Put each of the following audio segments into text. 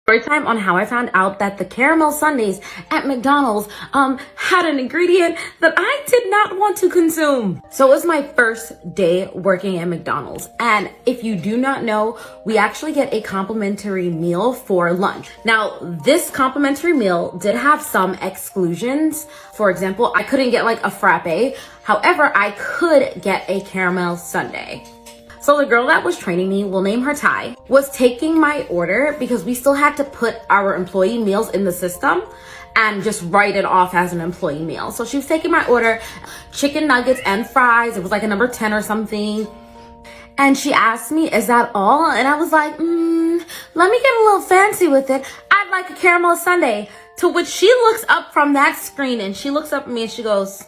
Story time on how I found out that the caramel sundaes at McDonald's had an ingredient that I did not want to consume. So it was my first day working at McDonald's, and if you do not know, we actually get a complimentary meal for lunch. Now, this complimentary meal did have some exclusions. For example, I couldn't get like a frappe. However, I could get a caramel sundae. So the girl that was training me, we'll name her Ty, was taking my order because we still had to put our employee meals in the system and just write it off as an employee meal. So she was taking my order, chicken nuggets and fries. It was like a number 10 or something. And she asked me, is that all? And I was like, let me get a little fancy with it. I'd like a caramel sundae. To which she looks up from that screen and she looks up at me and she goes,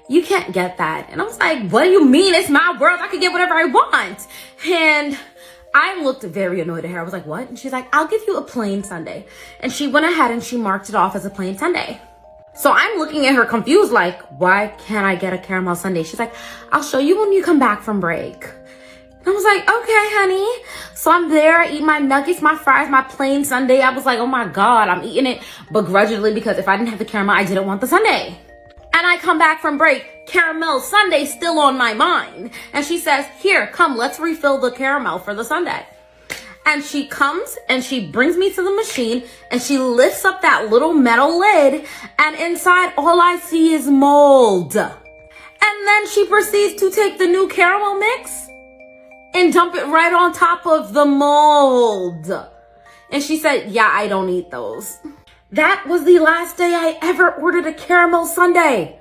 you can't get that. And I was like, what do you mean? It's my world. I can get whatever I want. And I looked very annoyed at her. I was like, what? And she's like, I'll give you a plain sundae. And she went ahead and she marked it off as a plain sundae. So I'm looking at her confused, like, why can't I get a caramel sundae? She's like, I'll show you when you come back from break. And I was like, okay, honey. So I'm there, I eat my nuggets, my fries, my plain sundae. I was like, oh my God, I'm eating it begrudgingly because if I didn't have the caramel, I didn't want the sundae. And I come back from break, caramel sundae still on my mind. And she says, here, come, let's refill the caramel for the sundae. And she comes and she brings me to the machine and she lifts up that little metal lid and inside all I see is mold. And then she proceeds to take the new caramel mix and dump it right on top of the mold. And she said, yeah, I don't eat those. That was the last day I ever ordered a caramel sundae.